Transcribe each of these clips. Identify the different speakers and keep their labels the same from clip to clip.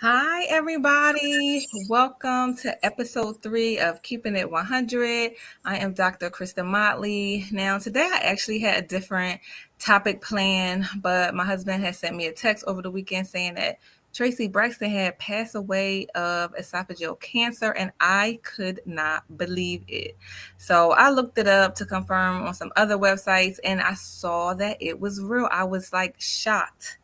Speaker 1: Hi, everybody. Welcome to episode 3 of Keeping It 100. I am Dr. Krista Motley. Now, today I actually had a different topic plan, but my husband had sent me a text over the weekend saying that Tracy Braxton had passed away of esophageal cancer, and I could not believe it. So I looked it up to confirm on some other websites, and I saw that it was real. I was like shocked.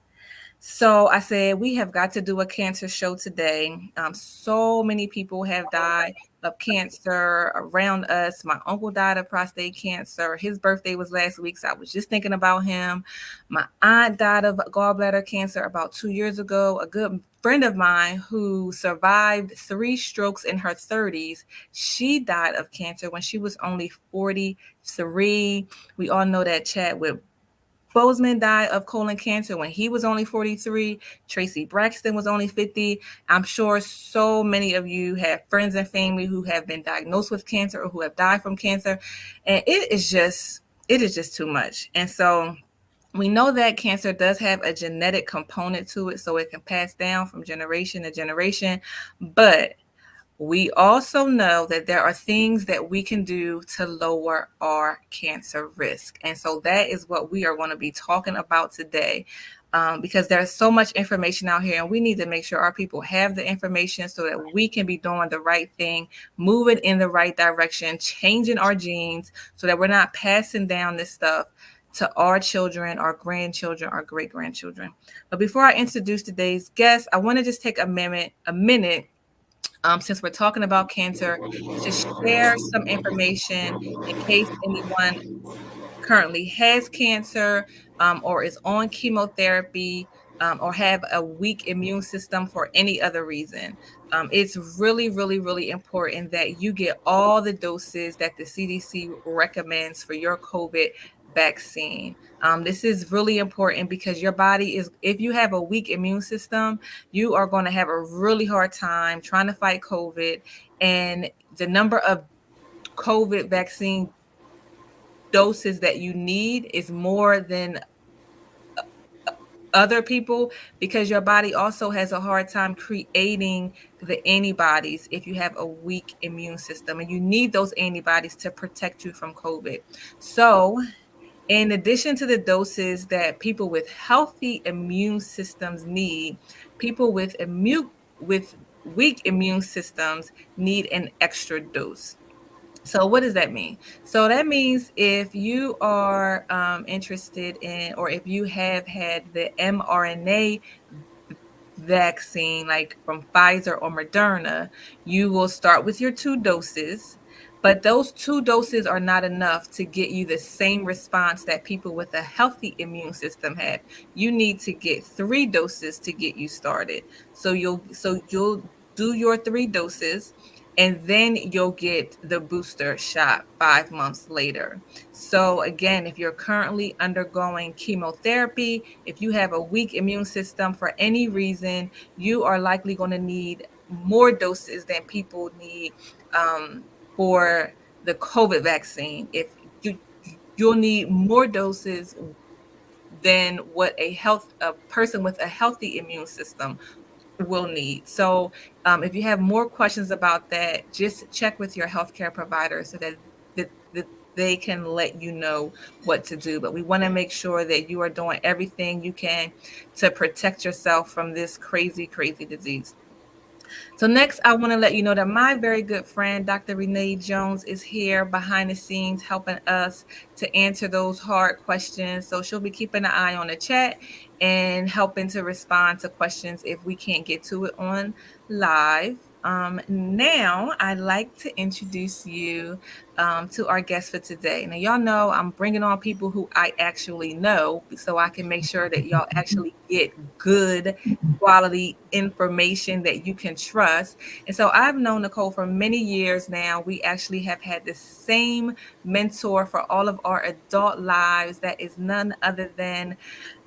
Speaker 1: So I said, we have got to do a cancer show today. So many people have died of cancer around us. My uncle died of prostate cancer. His birthday was last week, so I was just thinking about him. My aunt died of gallbladder cancer about 2 years ago. A good friend of mine who survived 3 strokes in her 30s, she died of cancer when she was only 43. We all know that Chadwick Boseman died of colon cancer when he was only 43. Tracy Braxton was only 50. I'm sure so many of you have friends and family who have been diagnosed with cancer or who have died from cancer. And it is just too much. And so we know that cancer does have a genetic component to it, so it can pass down from generation to generation. But we also know that there are things that we can do to lower our cancer risk. And so that is what we are going to be talking about today. Because there's so much information out here, and we need to make sure our people have the information so that we can be doing the right thing, moving in the right direction, changing our genes so that we're not passing down this stuff to our children, our grandchildren, our great grandchildren. But before I introduce today's guest, I want to just take a minute, since we're talking about cancer, to share some information in case anyone currently has cancer, or is on chemotherapy, or have a weak immune system for any other reason. It's really, really, really important that you get all the doses that the CDC recommends for your COVID vaccine. This is really important because your body is, if you have a weak immune system, you are going to have a really hard time trying to fight COVID. And the number of COVID vaccine doses that you need is more than other people, because your body also has a hard time creating the antibodies if you have a weak immune system, and you need those antibodies to protect you from COVID. So in addition to the doses that people with healthy immune systems need, people with weak immune systems need an extra dose. So what does that mean? So that means if you are interested in, or if you have had the mRNA vaccine, like from Pfizer or Moderna, you will start with your 2 doses. But those 2 doses are not enough to get you the same response that people with a healthy immune system have. You need to get 3 doses to get you started. So you'll do your 3 doses, and then you'll get the booster shot 5 months later. So again, if you're currently undergoing chemotherapy, if you have a weak immune system for any reason, you are likely going to need more doses than people need, for the COVID vaccine. If you You'll need more doses than what a person with a healthy immune system will need. So if you have more questions about that, just check with your healthcare provider so that they can let you know what to do. But we want to make sure that you are doing everything you can to protect yourself from this crazy, crazy disease. So next, I want to let you know that my very good friend, Dr. Renee Jones, is here behind the scenes helping us to answer those hard questions. So she'll be keeping an eye on the chat and helping to respond to questions if we can't get to it on live. Now, I'd like to introduce you to our guest for today. Now, y'all know I'm bringing on people who I actually know so I can make sure that y'all actually get good quality information that you can trust. And so I've known Nicole for many years now. We actually have had the same mentor for all of our adult lives. That is none other than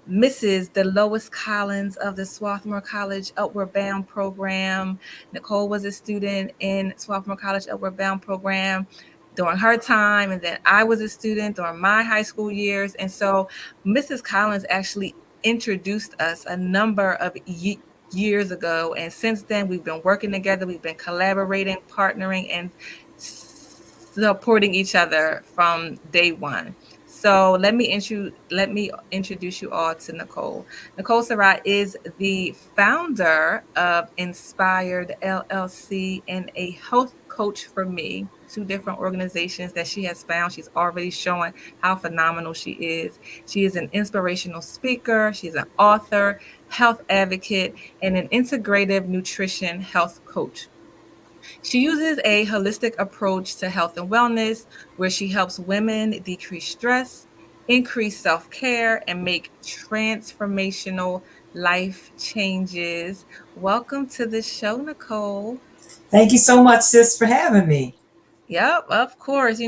Speaker 1: Mrs. Delois Collins of the Swarthmore College Upward Bound program. Nicole was a student in Swarthmore College Upward Bound program during her time, and then I was a student during my high school years. And so Mrs. Collins actually introduced us a number of years ago. And since then, we've been working together, we've been collaborating, partnering, and supporting each other from day one. So let me introduce you all to Nicole. Nicole Surratt is the founder of Inspired LLC and a health coach for me, two different organizations that she has found. She's already showing how phenomenal she is. She is an inspirational speaker, she's an author, health advocate, and an integrative nutrition health coach. She uses a holistic approach to health and wellness where she helps women decrease stress, increase self care, and make transformational life changes. Welcome to the show, Nicole.
Speaker 2: Thank you so much, sis, for having me.
Speaker 1: Yep, of course.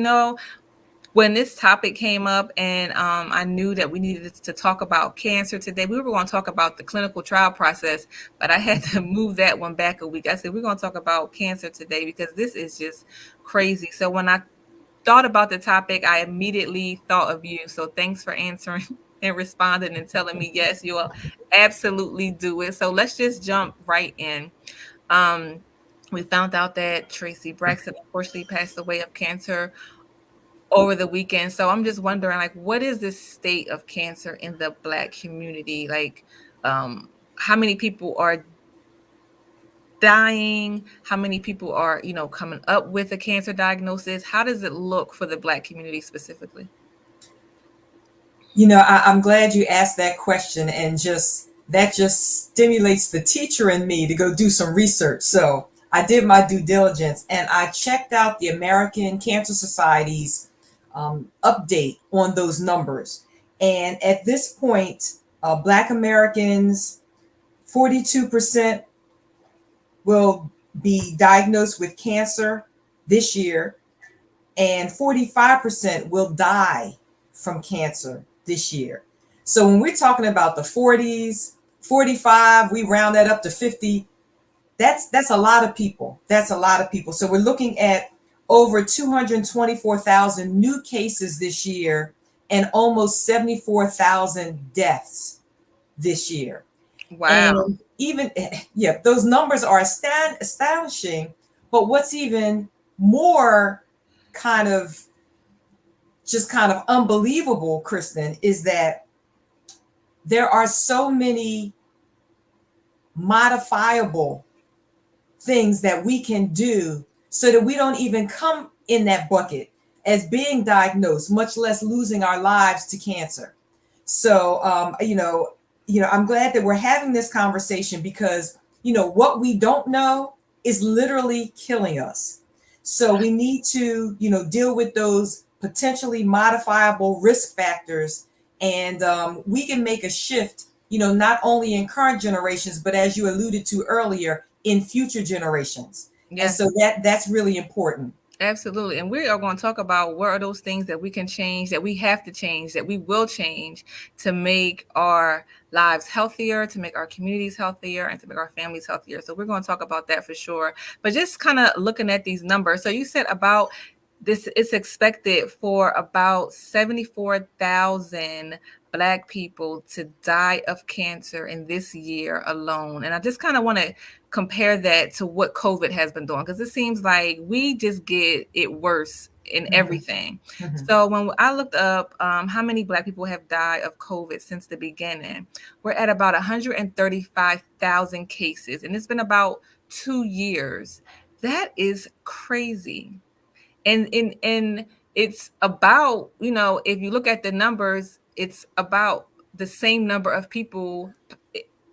Speaker 1: When this topic came up and I knew that we needed to talk about cancer today, we were going to talk about the clinical trial process, but I had to move that one back a week. I said, we're going to talk about cancer today because this is just crazy. So when I thought about the topic, I immediately thought of you. So thanks for answering and responding and telling me, yes, you'll absolutely do it. So let's just jump right in. Um, we found out that Tracy Braxton unfortunately passed away of cancer over the weekend. So I'm just wondering, like, what is the state of cancer in the Black community? Like, how many people are dying? How many people are, coming up with a cancer diagnosis? How does it look for the Black community specifically?
Speaker 2: I'm glad you asked that question, and just stimulates the teacher in me to go do some research. So I did my due diligence and I checked out the American Cancer Society's update on those numbers. And at this point, Black Americans, 42% will be diagnosed with cancer this year, and 45% will die from cancer this year. So when we're talking about the 40s, 45, we round that up to 50. That's a lot of people. That's a lot of people. So we're looking at over 224,000 new cases this year and almost 74,000 deaths this year.
Speaker 1: Wow.
Speaker 2: And even, yeah, those numbers are astonishing. But what's even more kind of kind of unbelievable, Kristen, is that there are so many modifiable things that we can do so that we don't even come in that bucket as being diagnosed, much less losing our lives to cancer. So, I'm glad that we're having this conversation because, what we don't know is literally killing us. So we need to, deal with those potentially modifiable risk factors, and we can make a shift, not only in current generations, but as you alluded to earlier, in future generations. And
Speaker 1: Yes.
Speaker 2: so that's really important.
Speaker 1: Absolutely. And we are going to talk about what are those things that we can change, that we have to change, that we will change to make our lives healthier, to make our communities healthier, and to make our families healthier. So we're going to talk about that for sure. But just kind of looking at these numbers. So you said about this, it's expected for about 74,000 Black people to die of cancer in this year alone. And I just kind of want to compare that to what COVID has been doing, because it seems like we just get it worse in
Speaker 2: Mhm.
Speaker 1: everything.
Speaker 2: Mhm.
Speaker 1: So when I looked up how many Black people have died of COVID since the beginning, we're at about 135,000 cases, and it's been about 2 years. That is crazy. And it's about, if you look at the numbers, it's about the same number of people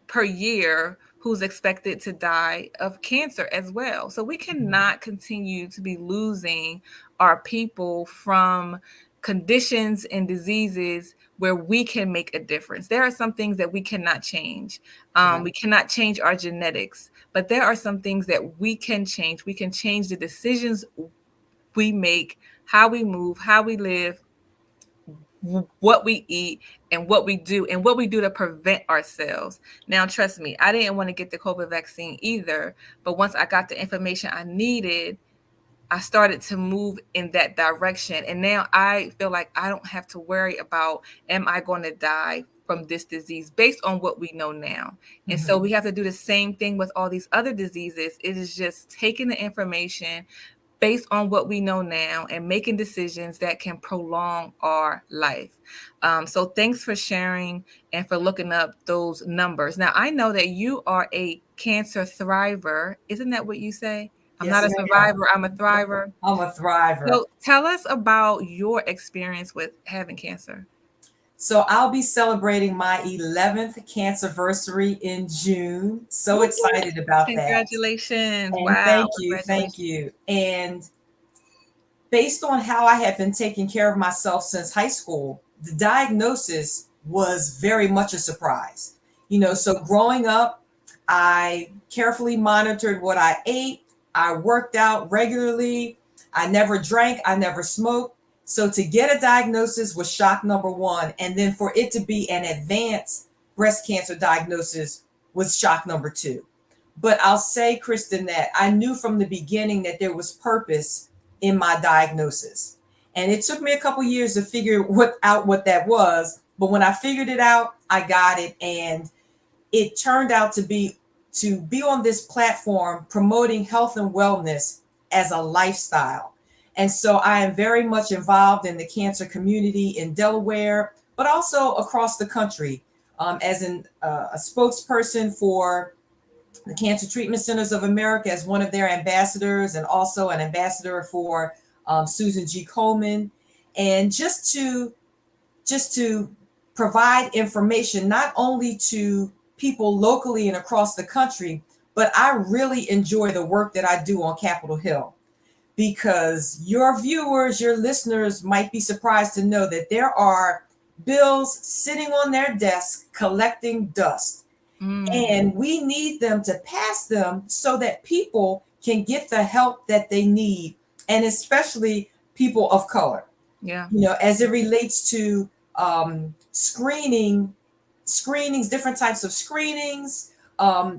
Speaker 1: per year who's expected to die of cancer as well. So we
Speaker 2: Mhm.
Speaker 1: cannot continue to be losing our people from conditions and diseases where we can make a difference. There are some things that we cannot change.
Speaker 2: Right.
Speaker 1: We cannot change our genetics, but there are some things that we can change. We can change the decisions we make, how we move, how we live, what we eat, and what we do to prevent ourselves. Now, trust me, I didn't want to get the COVID vaccine either, but once I got the information I needed, I started to move in that direction. And now I feel like I don't have to worry about, am I going to die from this disease based on what we know now. And so
Speaker 2: Mhm.
Speaker 1: we have to do the same thing with all these other diseases. It is just taking the information based on what we know now and making decisions that can prolong our life. So thanks for sharing and for looking up those numbers. Now, I know that you are a cancer thriver. Isn't that what you say? I'm not
Speaker 2: Yes,
Speaker 1: a
Speaker 2: ma'am.
Speaker 1: survivor, I'm a thriver.
Speaker 2: I'm a thriver.
Speaker 1: So tell us about your experience with having cancer.
Speaker 2: So I'll be celebrating my 11th cancerversary in June. So
Speaker 1: Woo-hoo.
Speaker 2: excited about that.
Speaker 1: Congratulations.
Speaker 2: And
Speaker 1: Wow.
Speaker 2: thank you, thank
Speaker 1: Congratulations.
Speaker 2: you. And based on how I have been taking care of myself since high school, the diagnosis was very much a surprise. So growing up, I carefully monitored what I ate. I worked out regularly. I never drank. I never smoked. So to get a diagnosis was shock number one. And then for it to be an advanced breast cancer diagnosis was shock number two. But I'll say, Kristen, that I knew from the beginning that there was purpose in my diagnosis. And it took me a couple years to figure out what that was. But when I figured it out, I got it. And it turned out to be on this platform promoting health and wellness as a lifestyle. And so I am very much involved in the cancer community in Delaware, but also across the country, as a spokesperson for the Cancer Treatment Centers of America as one of their ambassadors, and also an ambassador for Susan G. Komen, and just to provide information not only to people locally and across the country, but I really enjoy the work that I do on Capitol Hill, because your viewers, your listeners might be surprised to know that there are bills sitting on their desk collecting dust, and we need them to pass them so that people can get the help that they need, and especially people of color.
Speaker 1: Yeah.
Speaker 2: As it relates to screenings, different types of screenings,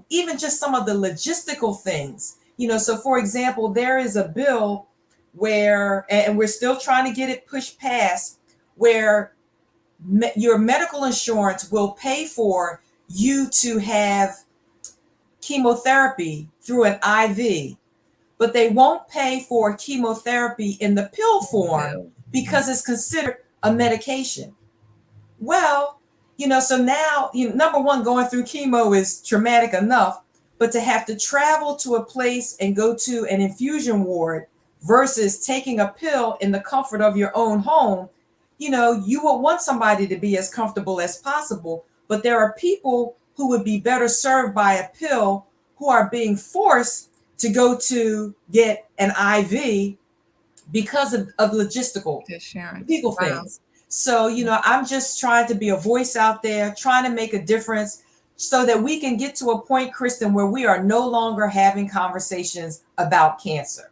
Speaker 2: even just some of the logistical things. So for example, there is a bill where, and we're still trying to get it pushed past, where your medical insurance will pay for you to have chemotherapy through an IV, but they won't pay for chemotherapy in the pill form because it's considered a medication. Well, so now, number one, going through chemo is traumatic enough, but to have to travel to a place and go to an infusion ward versus taking a pill in the comfort of your own home, you would want somebody to be as comfortable as possible. But there are people who would be better served by a pill who are being forced to go to get an IV because of logistical
Speaker 1: Insurance.
Speaker 2: legal
Speaker 1: Wow.
Speaker 2: things. So, I'm just trying to be a voice out there, trying to make a difference so that we can get to a point, Kristen, where we are no longer having conversations about cancer.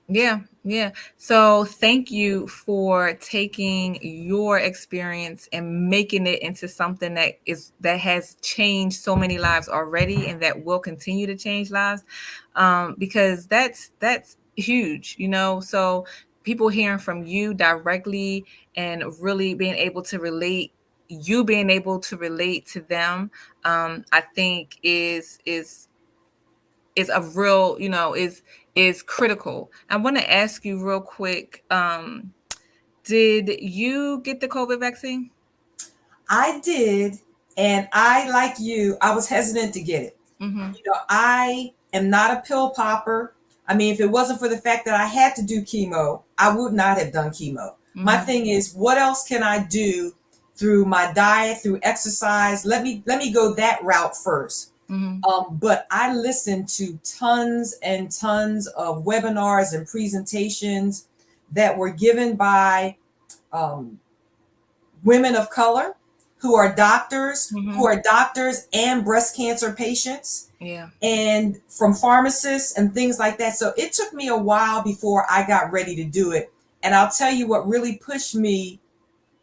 Speaker 1: Yeah, yeah. So thank you for taking your experience and making it into something that has changed so many lives already and that will continue to change lives. Because that's huge, So people hearing from you directly and really being able to relate, you being able to relate to them, I think is a real, is critical. I want to ask you real quick, did you get the COVID vaccine?
Speaker 2: I did, and I, like you, I was hesitant to get it.
Speaker 1: Mm-hmm.
Speaker 2: I am not a pill popper. I mean, if it wasn't for the fact that I had to do chemo, I would not have done chemo. My
Speaker 1: Mm-hmm.
Speaker 2: thing is, what else can I do through my diet, through exercise? Let me go that route first.
Speaker 1: Mm-hmm.
Speaker 2: But I listened to tons and tons of webinars and presentations that were given by um, women of color
Speaker 1: Mm-hmm.
Speaker 2: who are doctors and breast cancer patients,
Speaker 1: Yeah.
Speaker 2: and from pharmacists and things like that. So it took me a while before I got ready to do it. And I'll tell you what really pushed me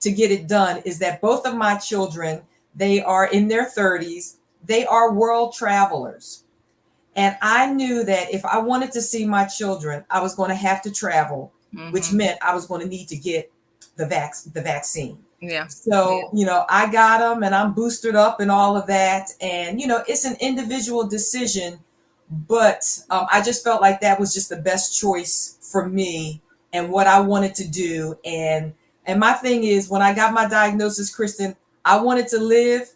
Speaker 2: to get it done is that both of my children, they are in their 30s. They are world travelers. And I knew that if I wanted to see my children, I was going to have to travel, which
Speaker 1: Mm-hmm.
Speaker 2: meant I was going to need to get the vaccine.
Speaker 1: Yeah. Yeah.
Speaker 2: So, I got them and I'm boosted up and all of that. And, it's an individual decision, but I just felt like that was just the best choice for me and what I wanted to do. And my thing is, when I got my diagnosis, Kristen, I wanted to live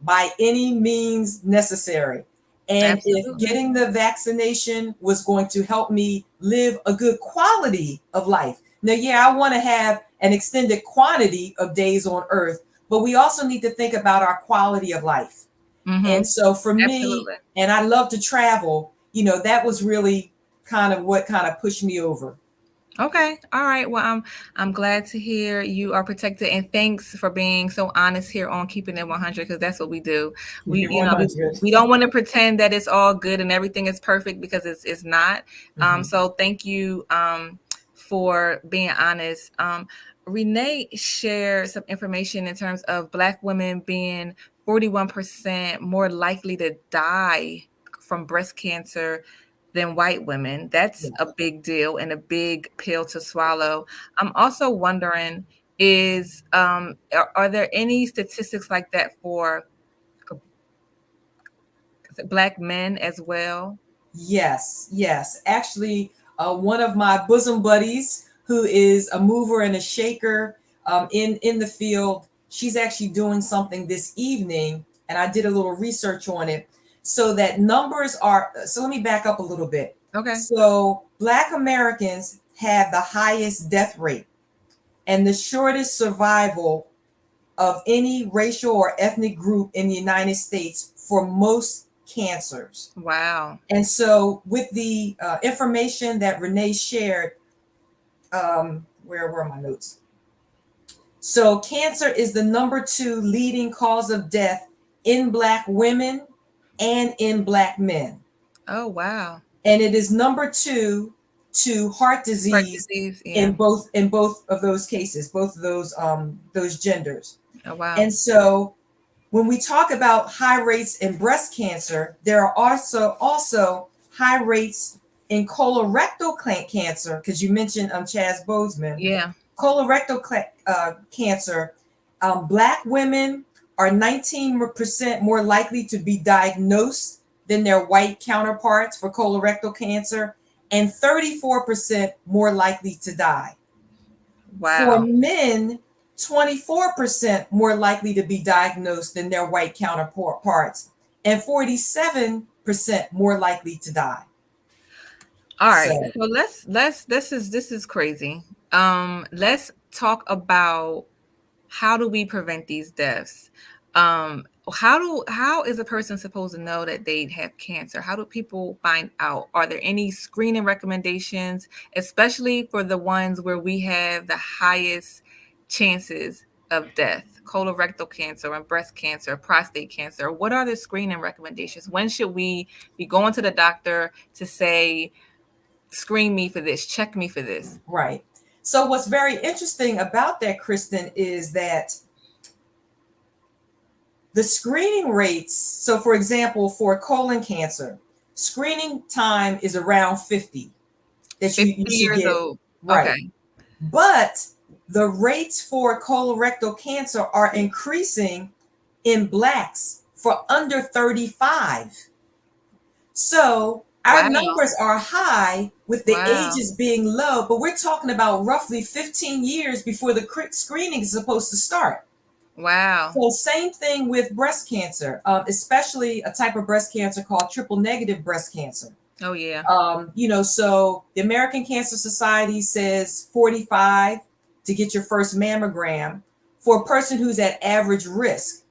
Speaker 2: by any means necessary. And if
Speaker 1: Absolutely.
Speaker 2: getting the vaccination was going to help me live a good quality of life. Now, yeah, I want to have an extended quantity of days on earth, but we also need to think about our quality of life.
Speaker 1: Mm-hmm.
Speaker 2: And so for me,
Speaker 1: Absolutely.
Speaker 2: and I love to travel, that was really kind of what kind of pushed me over.
Speaker 1: Okay. All right. Well, I'm glad to hear you are protected, and thanks for being so honest here on Keeping It 100, because that's what we do.
Speaker 2: Keep it
Speaker 1: We
Speaker 2: 100.
Speaker 1: we don't want to pretend that it's all good and everything is perfect, because it's not.
Speaker 2: Mhm.
Speaker 1: So thank you for being honest. Renee shared some information in terms of Black women being 41% more likely to die from breast cancer than white women. That's a
Speaker 2: Yes.
Speaker 1: big deal and a big pill to swallow. I'm also wondering, are there any statistics like that for Black men as well?
Speaker 2: Yes, yes. Actually, one of my bosom buddies, who is a mover and a shaker in the field, she's actually doing something this evening, and I did a little research on it. So that numbers are. So let me back up a little bit.
Speaker 1: Okay.
Speaker 2: So Black Americans have the highest death rate and the shortest survival of any racial or ethnic group in the United States for most cancers.
Speaker 1: Wow.
Speaker 2: And so, with the information that Renee shared, where were my notes? So, cancer is the number 2 leading cause of death in Black women and in Black men.
Speaker 1: Oh, wow.
Speaker 2: And it is number 2 to heart
Speaker 1: Heart
Speaker 2: disease
Speaker 1: disease.
Speaker 2: in
Speaker 1: Yeah.
Speaker 2: both of those cases, both of those genders.
Speaker 1: Oh, wow.
Speaker 2: And so, when we talk about high rates in breast cancer, there are also high rates in colorectal cancer, because you mentioned Chaz Bozeman.
Speaker 1: Yeah.
Speaker 2: Colorectal cancer, Black women are 19% more likely to be diagnosed than their white counterparts for colorectal cancer, and 34% more likely to die. For
Speaker 1: Wow.
Speaker 2: men, 24% more likely to be diagnosed than their white counterparts, and 47% more likely to die.
Speaker 1: All right.
Speaker 2: So,
Speaker 1: So let's this is crazy. Let's talk about how do we prevent these deaths? How is a person supposed to know that they have cancer? How do people find out? Are there any screening recommendations, especially for the ones where we have the highest chances of death? Colorectal cancer and breast cancer, prostate cancer. What are the screening recommendations? When should we be going to the doctor to say, screen me for this, check me for this?
Speaker 2: right. So, what's very interesting about that, Kristen, is that the screening rates, so for example, for colon cancer, screening time is around 50 that you
Speaker 1: 50
Speaker 2: should
Speaker 1: years
Speaker 2: get
Speaker 1: old.
Speaker 2: right.
Speaker 1: Okay.
Speaker 2: But the rates for colorectal cancer are increasing in Blacks for under 35. So our
Speaker 1: Wow.
Speaker 2: numbers are high with the
Speaker 1: Wow.
Speaker 2: ages being low, but we're talking about roughly 15 years before the screening is supposed to start.
Speaker 1: Wow.
Speaker 2: So same thing with breast cancer, especially a type of breast cancer called triple negative breast cancer.
Speaker 1: Oh, yeah.
Speaker 2: So the American Cancer Society says 45 to get your first mammogram for a person who's at average risk.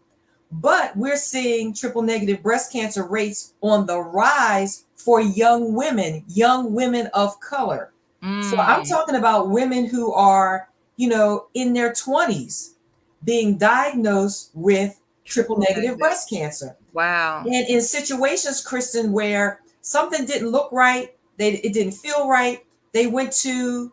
Speaker 2: But we're seeing triple negative breast cancer rates on the rise for young women of color. So I'm
Speaker 1: Mm,
Speaker 2: talking about women who are, in their 20s being diagnosed with triple
Speaker 1: triple
Speaker 2: negative
Speaker 1: negative.
Speaker 2: breast cancer.
Speaker 1: Wow.
Speaker 2: And in situations, Kristen, where something didn't look right, it didn't feel right, they went to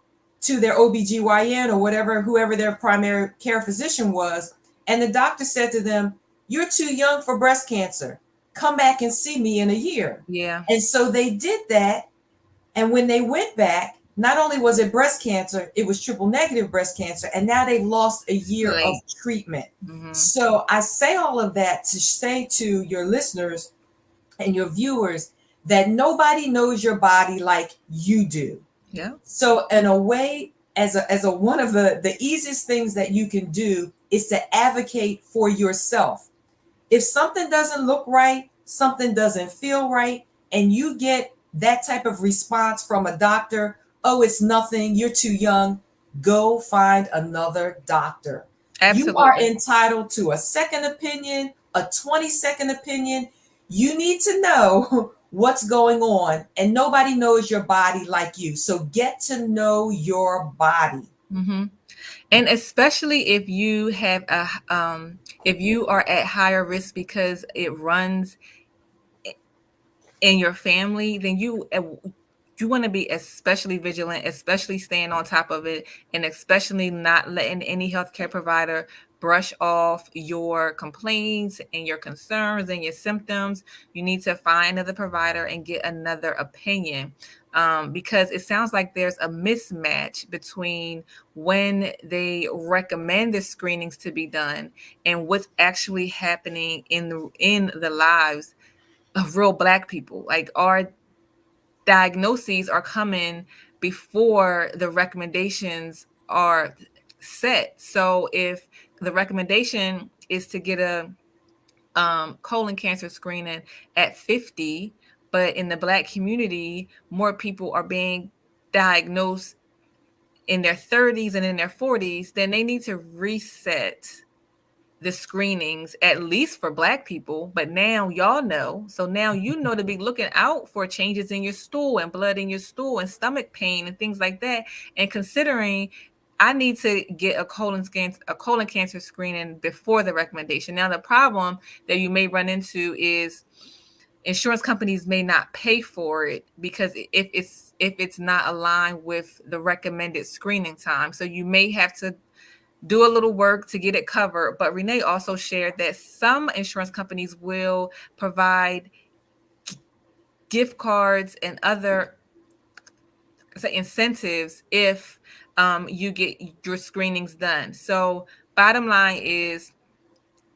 Speaker 2: their OBGYN or whatever, whoever their primary care physician was, and the doctor said to them, "You're too young for breast cancer. Come back and see me in a year."
Speaker 1: Yeah.
Speaker 2: And so they did that, and when they went back, not only was it breast cancer, it was triple negative breast cancer, and now they've lost a year of
Speaker 1: Late.
Speaker 2: treatment.
Speaker 1: Mm-hmm.
Speaker 2: So I say all of that to say to your listeners and your viewers that nobody knows your body like you do.
Speaker 1: Yeah.
Speaker 2: So in a way, as a one of the easiest things that you can do is to advocate for yourself. If something doesn't look right, something doesn't feel right, and you get that type of response from a doctor, oh, it's nothing, you're too young, go find another doctor. You are
Speaker 1: Absolutely.
Speaker 2: entitled to a second opinion, a 20-second opinion. You need to know what's going on, and nobody knows your body like you. So get to know your body.
Speaker 1: Mm-hmm. And especially if you are at higher risk because it runs in your family, then you want to be especially vigilant, especially staying on top of it, and especially not letting any healthcare provider brush off your complaints and your concerns and your symptoms. You need to find another provider and get another opinion, because it sounds like there's a mismatch between when they recommend the screenings to be done and what's actually happening in the lives of real Black people. Like, our diagnoses are coming before the recommendations are set. So if the recommendation is to get a colon cancer screening at 50, but in the Black community, more people are being diagnosed in their 30s and in their 40s, then they need to reset the screenings, at least for Black people. But now y'all know. So now you know to be looking out for changes in your stool and blood in your stool and stomach pain and things like that. And considering I need to get a colon cancer screening before the recommendation. Now, the problem that you may run into is insurance companies may not pay for it because if it's not aligned with the recommended screening time. So you may have to do a little work to get it covered. But Renee also shared that some insurance companies will provide gift cards and other incentives if you get your screenings done. So bottom line is,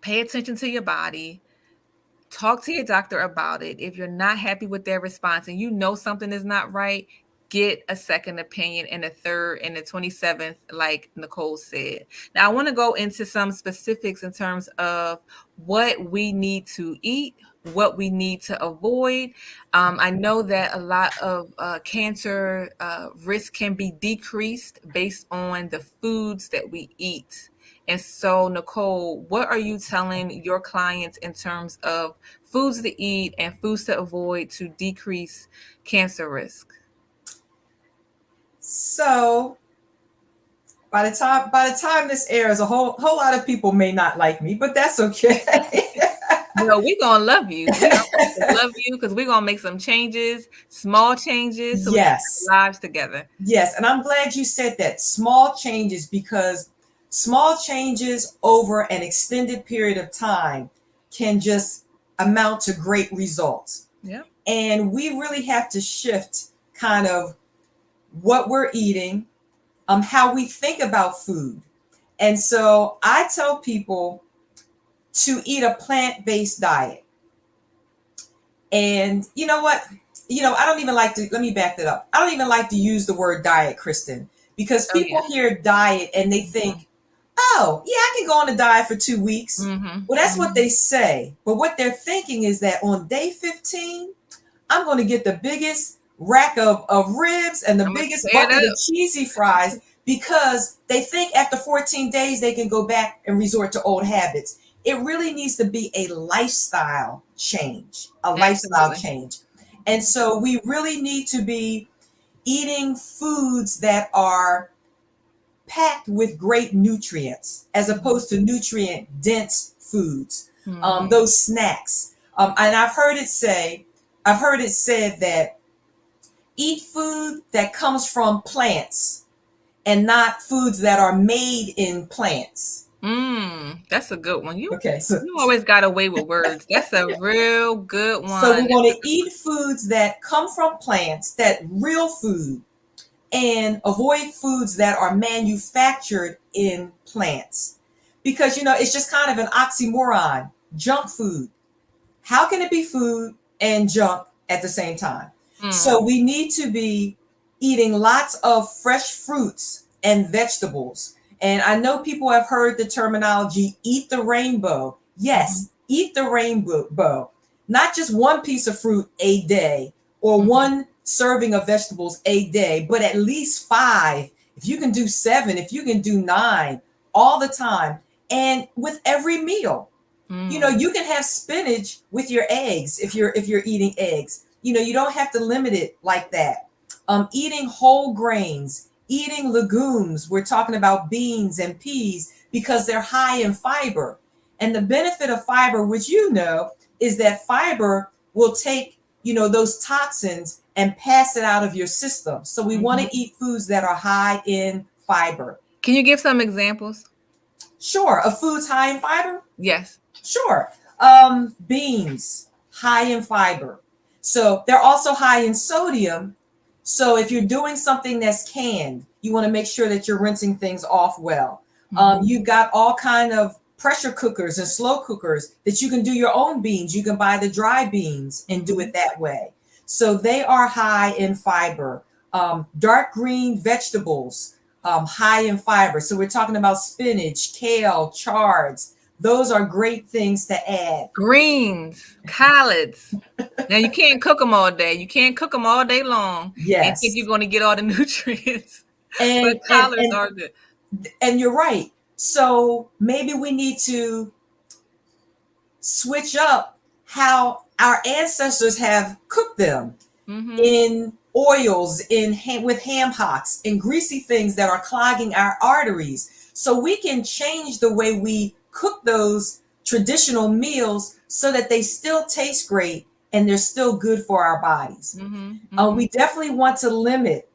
Speaker 1: pay attention to your body. Talk to your doctor about it. If you're not happy with their response and you know something is not right, get a second opinion and a third and the 27th, like Nicole said. Now, I want to go into some specifics in terms of what we need to eat, what we need to avoid. I know that a lot of cancer risk can be decreased based on the foods that we eat. And so, Nicole, what are you telling your clients in terms of foods to eat and foods to avoid to decrease cancer risk?
Speaker 2: So by the time this airs, a whole lot of people may not like me, but that's okay.
Speaker 1: No, we're gonna love you. We are going to love you because we're gonna make some changes, small changes, so we can
Speaker 2: Yes.
Speaker 1: have lives together.
Speaker 2: Yes, and I'm glad you said that. Small changes, because small changes over an extended period of time can just amount to great results.
Speaker 1: Yeah.
Speaker 2: And we really have to shift kind of what we're eating, how we think about food. And so I tell people to eat a plant-based diet. And you know what? I don't even like to, let me back that up. I don't even like to use the word diet, Kristen, because
Speaker 1: Oh
Speaker 2: people
Speaker 1: yeah.
Speaker 2: hear diet and they think, oh, yeah, I can go on a diet for 2 weeks.
Speaker 1: Mm-hmm.
Speaker 2: Well, that's what they say. But what they're thinking is that on day 15, I'm going to get the biggest rack of ribs and the
Speaker 1: I'm gonna
Speaker 2: biggest
Speaker 1: tear it
Speaker 2: bucket of
Speaker 1: up.
Speaker 2: cheesy fries, because they think after 14 days they can go back and resort to old habits. It really needs to be a lifestyle change,
Speaker 1: Absolutely.
Speaker 2: And so we really need to be eating foods that are packed with great nutrients as opposed to nutrient dense foods.
Speaker 1: Mm-hmm.
Speaker 2: Those snacks. And I've heard it said that eat food that comes from plants and not foods that are made in plants.
Speaker 1: That's a good one. You
Speaker 2: Okay, so
Speaker 1: you always got away with words. That's a real good
Speaker 2: so
Speaker 1: one.
Speaker 2: we want to eat foods that come from plants, that real food. and avoid foods that are manufactured in plants. Because, it's just kind of an oxymoron. Junk food. How can it be food and junk at the same time? So we need to be eating lots of fresh fruits and vegetables. And I know people have heard the terminology eat the rainbow. Yes, eat the rainbow. Not just one piece of fruit a day or one serving of vegetables a day, but at least 5. If you can do 7, if you can do 9 all the time, and with every meal. You can have spinach with your eggs if you're eating eggs. You don't have to limit it like that. Eating whole grains, eating legumes. We're talking about beans and peas because they're high in fiber. And the benefit of fiber, which is that fiber will take, those toxins and pass it out of your system. So we want to eat foods that are high in fiber.
Speaker 1: Can you give some examples?
Speaker 2: Sure. Of foods high in fiber?
Speaker 1: Yes.
Speaker 2: Sure. Beans, high in fiber. So they're also high in sodium. So if you're doing something that's canned, you want to make sure that you're rinsing things off well. You've got all kind of pressure cookers and slow cookers that you can do your own beans. You can buy the dry beans and do it that way. So they are high in fiber. Dark green vegetables, high in fiber. So we're talking about spinach, kale, chards. Those are great things to add.
Speaker 1: Greens, collards. Now you can't cook them all day. You can't cook them all day long.
Speaker 2: Yes.
Speaker 1: And think you're going to get all the nutrients.
Speaker 2: And
Speaker 1: but collards are good.
Speaker 2: And you're right. So maybe we need to switch up how our ancestors have cooked them in oils, with ham hocks and greasy things that are clogging our arteries. So we can change the way we cook those traditional meals so that they still taste great and they're still good for our bodies. We definitely want to limit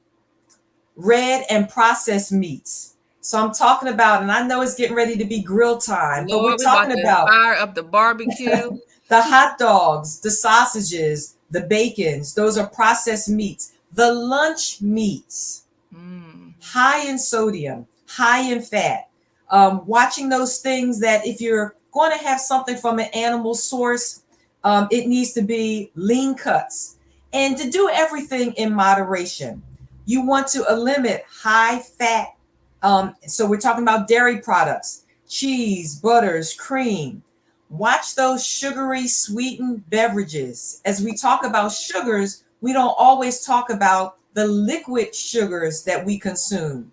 Speaker 2: red and processed meats. So I'm talking about, and I know it's getting ready to be grill time, but we're talking about
Speaker 1: fire up the barbecue,
Speaker 2: the hot dogs, the sausages, the bacons. Those are processed meats. The lunch meats, high in sodium, high in fat. Watching those things that if you're going to have something from an animal source, it needs to be lean cuts, and to do everything in moderation. You want to limit high fat. So we're talking about dairy products, cheese, butters, cream. Watch those sugary sweetened beverages. As we talk about sugars, we don't always talk about the liquid sugars that we consume.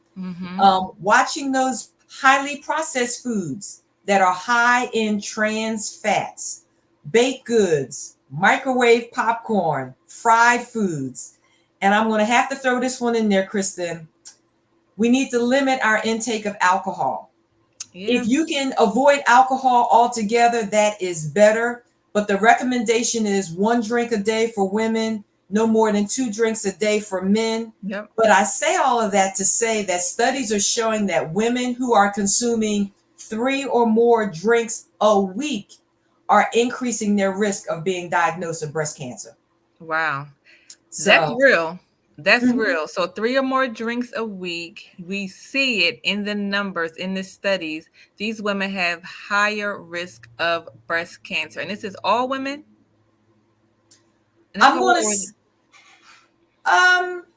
Speaker 2: Watching those highly processed foods that are high in trans fats, baked goods, microwave popcorn, fried foods. And I'm going to have to throw this one in there, Kristen. We need to limit our intake of alcohol. If you can avoid alcohol altogether, that is better. But the recommendation is 1 drink a day for women, no more than 2 drinks a day for men. But I say all of that to say that studies are showing that women who are consuming 3 or more drinks a week are increasing their risk of being diagnosed with breast cancer.
Speaker 1: Wow. That's real. That's real. So 3 or more drinks a week, we see it in the numbers, in the studies. These women have higher risk of breast cancer. And this is all women?
Speaker 2: I'm going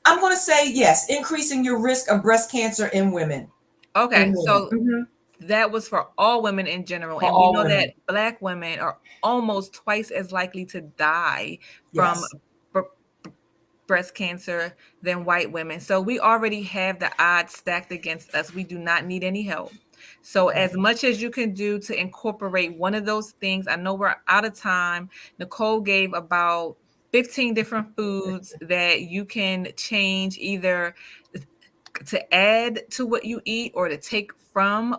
Speaker 2: to say yes, increasing your risk of breast cancer in women.
Speaker 1: Okay, so that was for all women in general. And we know that Black women are almost twice as likely to die from breast cancer than white women. So we already have the odds stacked against us. We do not need any help. So as much as you can do to incorporate one of those things, I know we're out of time. Nicole gave about 15 different foods that you can change, either to add to what you eat or to take from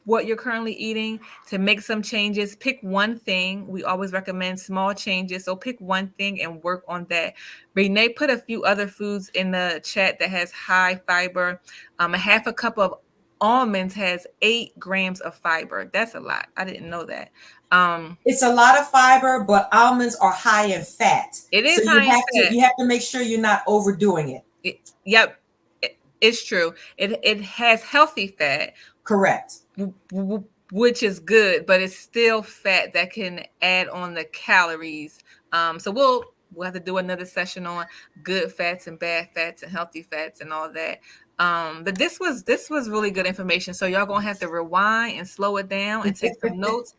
Speaker 1: what you're currently eating, to make some changes. Pick one thing. We always recommend small changes. So pick one thing and work on that. Renee put a few other foods in the chat that has high fiber. A half a cup of almonds has 8 grams of fiber. That's a lot. I didn't know that.
Speaker 2: It's a lot of fiber, but almonds are high in fat.
Speaker 1: It is high in fat.
Speaker 2: You have to make sure you're not overdoing it.
Speaker 1: Yep. It's true. It has healthy fat,
Speaker 2: Correct.
Speaker 1: which is good, but it's still fat that can add on the calories. So we'll have to do another session on good fats and bad fats and healthy fats and all that. But this was really good information. So y'all gonna have to rewind and slow it down and take some notes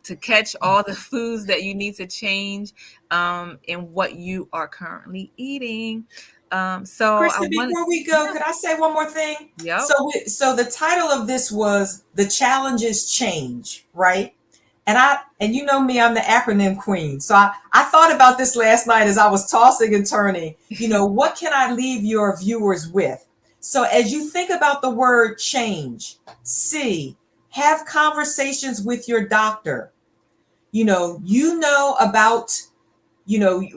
Speaker 1: to catch all the foods that you need to change in what you are currently eating. So I
Speaker 2: Krista,
Speaker 1: want
Speaker 2: before we go, could I say one more thing?
Speaker 1: Yep.
Speaker 2: So the title of this was "The Challenges Change," right? And you know me, I'm the acronym queen. So I thought about this last night as I was tossing and turning. What can I leave your viewers with? So as you think about the word change, have conversations with your doctor. About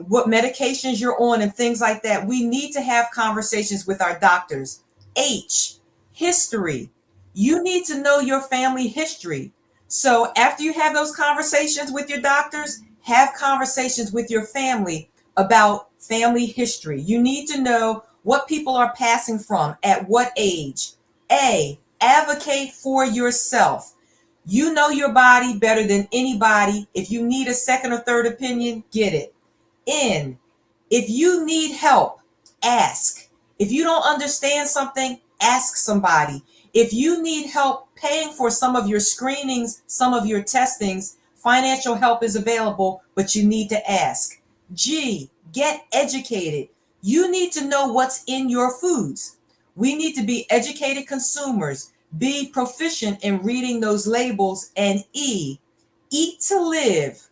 Speaker 2: what medications you're on and things like that. We need to have conversations with our doctors. History. You need to know your family history. So after you have those conversations with your doctors, have conversations with your family about family history. You need to know what people are passing from at what age. Advocate for yourself. You know your body better than anybody. If you need a second or third opinion, get it. If you need help, ask. If you don't understand something, ask somebody. If you need help paying for some of your screenings, some of your testings, financial help is available, but you need to ask. Get educated. You need to know what's in your foods. We need to be educated consumers, be proficient in reading those labels, and eat to live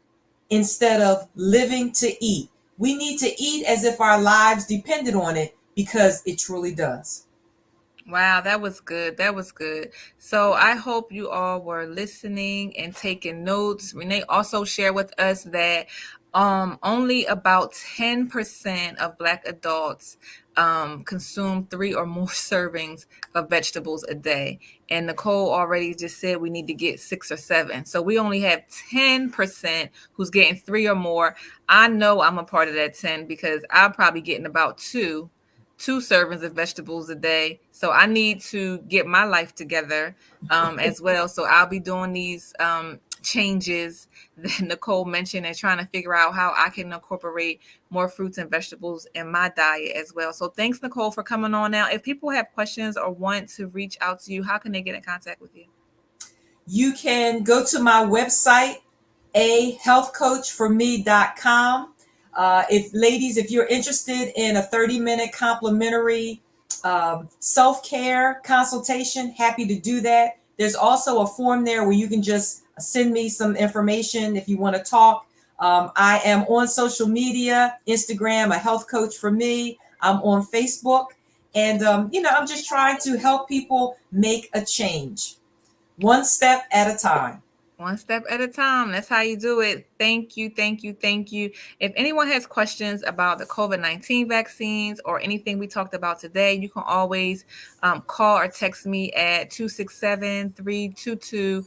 Speaker 2: instead of living to eat. We need to eat as if our lives depended on it, because it truly does.
Speaker 1: Wow, that was good. That was good. So I hope you all were listening and taking notes. Renee also shared with us that only about 10% of Black adults consume 3 or more servings of vegetables a day. And Nicole already just said we need to get 6 or 7. So we only have 10% who's getting 3 or more. I know I'm a part of that 10 because I'm probably getting about two servings of vegetables a day. So I need to get my life together as well. So I'll be doing these changes that Nicole mentioned and trying to figure out how I can incorporate more fruits and vegetables in my diet as well. So thanks, Nicole, for coming on now. If people have questions or want to reach out to you, how can they get in contact with you?
Speaker 2: You can go to my website, ahealthcoachforme.com. If you're interested in a 30-minute complimentary self-care consultation, happy to do that. There's also a form there where you can just send me some information if you want to talk. I am on social media, Instagram, a health coach for me. I'm on Facebook. And, I'm just trying to help people make a change. One step at a time.
Speaker 1: One step at a time. That's how you do it. Thank you, thank you, thank you. If anyone has questions about the COVID-19 vaccines or anything we talked about today, you can always call or text me at 267-322-0470,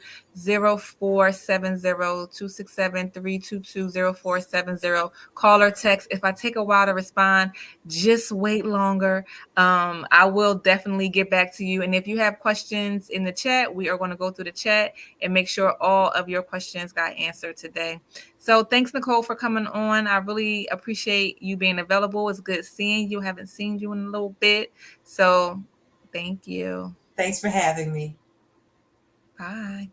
Speaker 1: 267-322-0470. Call or text. If I take a while to respond, just wait longer. I will definitely get back to you. And if you have questions in the chat, we are going to go through the chat and make sure all of your questions got answered today. So thanks, Nicole, for coming on. I really appreciate you being available. It's good seeing you. Haven't seen you in a little bit. So thank you.
Speaker 2: Thanks for having me.
Speaker 1: Bye.